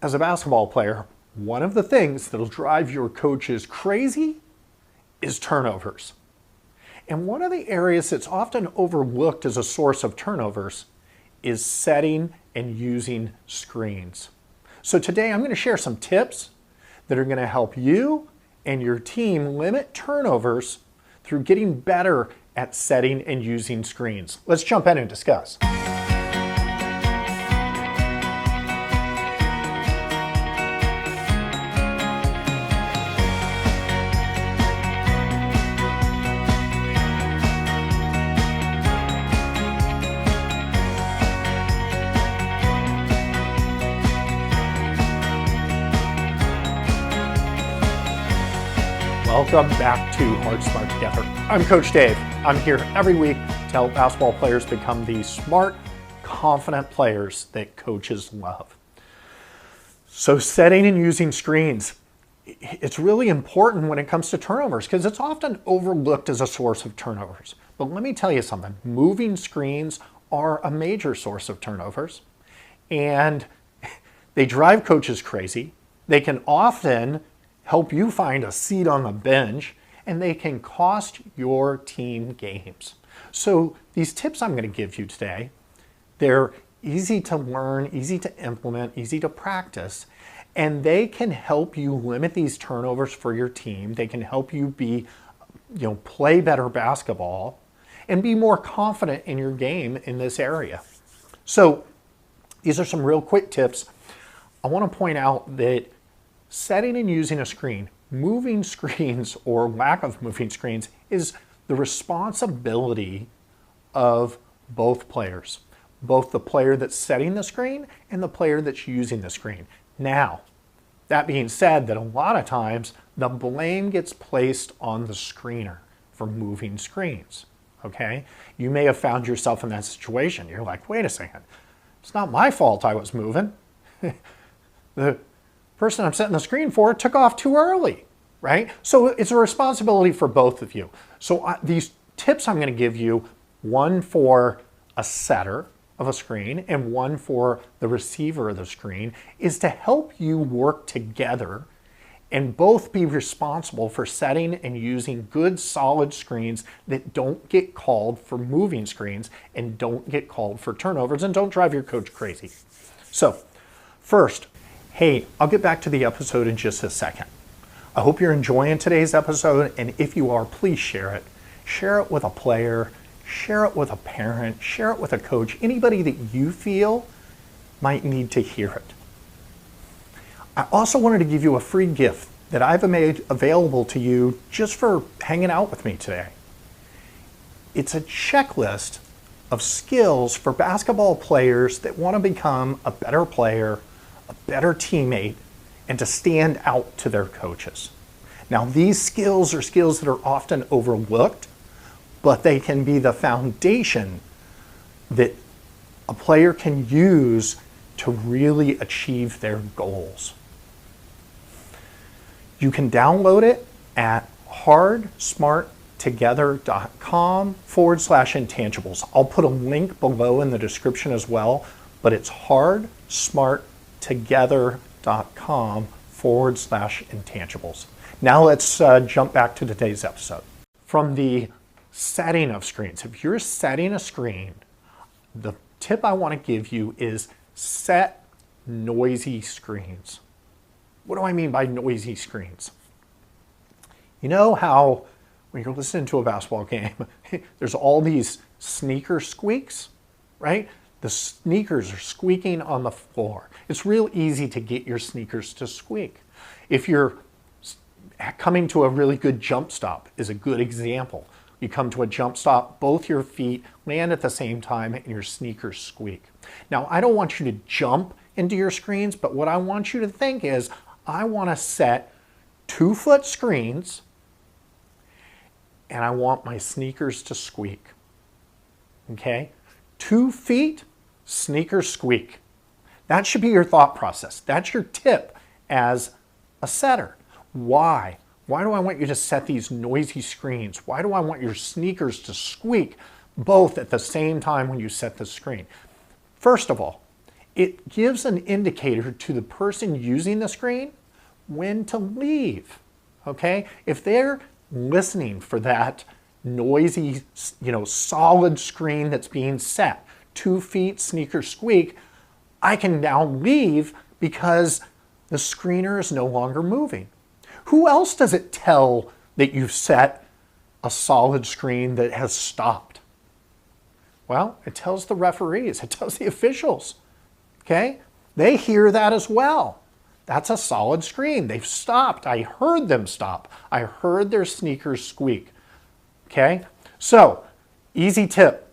As a basketball player, one of the things that'll drive your coaches crazy is turnovers. And one of the areas that's often overlooked as a source of turnovers is setting and using screens. So today I'm going to share some tips that are going to help you and your team limit turnovers through getting better at setting and using screens. Let's jump in and discuss. Welcome back to Hard Smart Together. I'm Coach Dave. I'm here every week to help basketball players become the smart, confident players that coaches love. So setting and using screens, it's really important when it comes to turnovers because it's often overlooked as a source of turnovers. But let me tell you something, moving screens are a major source of turnovers and they drive coaches crazy. They can often help you find a seat on the bench, and they can cost your team games. So these tips I'm going to give you today, they're easy to learn, easy to implement, easy to practice, and they can help you limit these turnovers for your team. They can help you play better basketball and be more confident in your game in this area. So these are some real quick tips. I want to point out that setting and using a screen, moving screens or lack of moving screens is the responsibility of both players, both the player that's setting the screen and the player that's using the screen. Now, that being said, that a lot of times the blame gets placed on the screener for moving screens, okay? You may have found yourself in that situation. You're like, wait a second, it's not my fault I was moving. The person I'm setting the screen for took off too early, right? So it's a responsibility for both of you. So these tips I'm going to give you, one for a setter of a screen and one for the receiver of the screen, is to help you work together and both be responsible for setting and using good solid screens that don't get called for moving screens and don't get called for turnovers and don't drive your coach crazy. So first, hey, I'll get back to the episode in just a second. I hope you're enjoying today's episode, and if you are, please share it. Share it with a player, share it with a parent, share it with a coach, anybody that you feel might need to hear it. I also wanted to give you a free gift that I've made available to you just for hanging out with me today. It's a checklist of skills for basketball players that want to become a better player, a better teammate, and to stand out to their coaches. Now, these skills are skills that are often overlooked, but they can be the foundation that a player can use to really achieve their goals. You can download it at hardsmarttogether.com/intangibles. I'll put a link below in the description as well, but it's hardsmarttogether.com/intangibles. Now let's jump back to today's episode. From the setting of screens, if you're setting a screen, the tip I want to give you is set noisy screens. What do I mean by noisy screens? You know how when you're listening to a basketball game, there's all these sneaker squeaks, right? The sneakers are squeaking on the floor. It's real easy to get your sneakers to squeak. If you're coming to a really good jump stop is a good example. You come to a jump stop, both your feet land at the same time and your sneakers squeak. Now, I don't want you to jump into your screens, but what I want you to think is, I want to set 2-foot screens and I want my sneakers to squeak. Okay? 2 feet, sneakers squeak. That should be your thought process. That's your tip as a setter. Why? Why do I want you to set these noisy screens? Why do I want your sneakers to squeak both at the same time when you set the screen? First of all, it gives an indicator to the person using the screen when to leave, okay? If they're listening for that noisy, solid screen that's being set, 2 feet, sneaker squeak, I can now leave because the screener is no longer moving. Who else does it tell that you've set a solid screen that has stopped? Well, it tells the referees, it tells the officials, okay? They hear that as well. That's a solid screen. They've stopped. I heard them stop. I heard their sneakers squeak, okay? So, easy tip,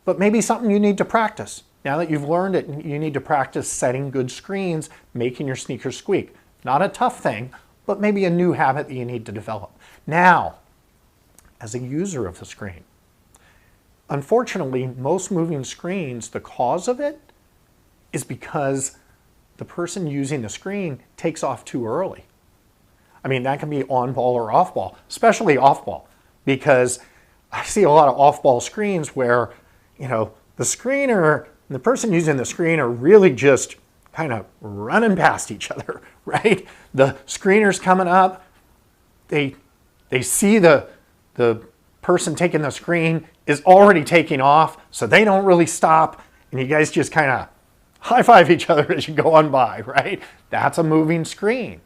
but maybe something you need to practice. Now that you've learned it, you need to practice setting good screens, making your sneakers squeak. Not a tough thing, but maybe a new habit that you need to develop. Now, as a user of the screen, unfortunately, most moving screens, the cause of it is because the person using the screen takes off too early. I mean, that can be on ball or off ball, especially off ball, because I see a lot of off ball screens where, the screener and the person using the screen are really just kind of running past each other, right? The screener's coming up, they see the person taking the screen is already taking off, so they don't really stop, and you guys just kind of high-five each other as you go on by, right? That's a moving screen.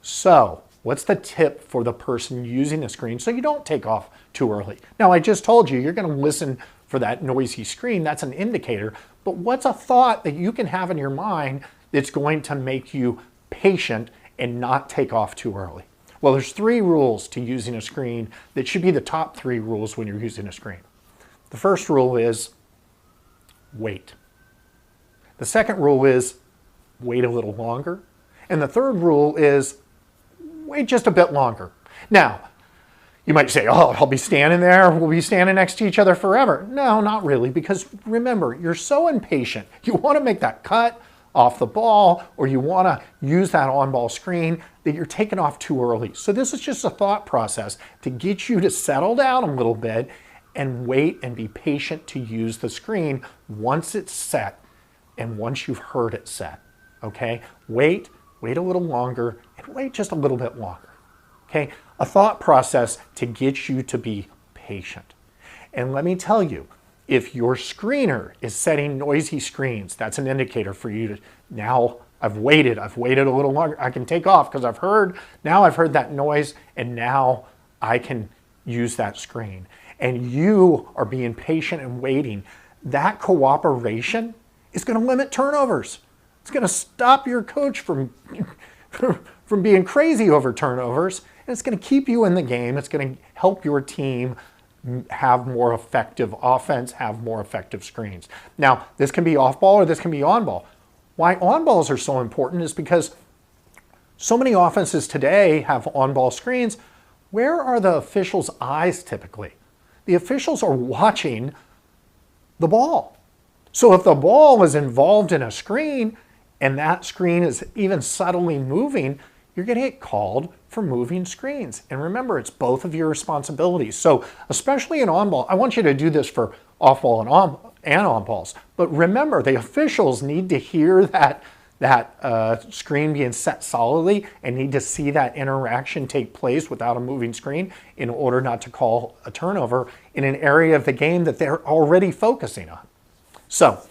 So what's the tip for the person using the screen so you don't take off too early? Now, I just told you, you're going to listen for that noisy screen. That's an indicator. But what's a thought that you can have in your mind that's going to make you patient and not take off too early? Well, there's 3 rules to using a screen that should be the top 3 rules when you're using a screen. The first rule is wait. The second rule is wait a little longer. And the third rule is wait just a bit longer. Now, you might say, oh, I'll be standing there, we'll be standing next to each other forever. No, not really, because remember, you're so impatient. You want to make that cut off the ball, or you want to use that on-ball screen, that you're taking off too early. So this is just a thought process to get you to settle down a little bit and wait and be patient to use the screen once it's set and once you've heard it set, okay? Wait a little longer, and wait just a little bit longer, okay? A thought process to get you to be patient. And let me tell you, if your screener is setting noisy screens, that's an indicator for you to, now I've waited a little longer, I can take off because I've heard that noise, and now I can use that screen. And you are being patient and waiting. That cooperation is going to limit turnovers. It's going to stop your coach from being crazy over turnovers, and it's going to keep you in the game. It's going to help your team have more effective offense, have more effective screens. Now, this can be off ball or this can be on ball. Why on balls are so important is because so many offenses today have on ball screens. Where are the officials' eyes typically? The officials are watching the ball. So if the ball is involved in a screen and that screen is even subtly moving, you're going to get called for moving screens. And remember, it's both of your responsibilities. So especially in on ball, I want you to do this for off ball and on balls. But remember, the officials need to hear that screen being set solidly and need to see that interaction take place without a moving screen in order not to call a turnover in an area of the game that they're already focusing on. So,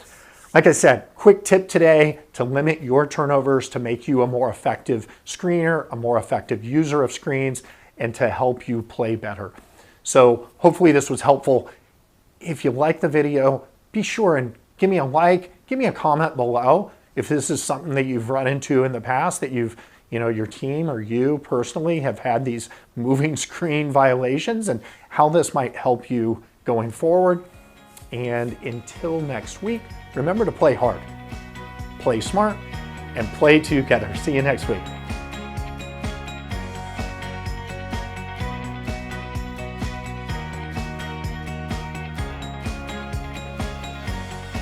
like I said, quick tip today to limit your turnovers, to make you a more effective screener, a more effective user of screens, and to help you play better. So hopefully this was helpful. If you like the video, be sure and give me a like, give me a comment below if this is something that you've run into in the past, that your team or you personally have had these moving screen violations, and how this might help you going forward. And until next week, remember to play hard, play smart, and play together. See you next week.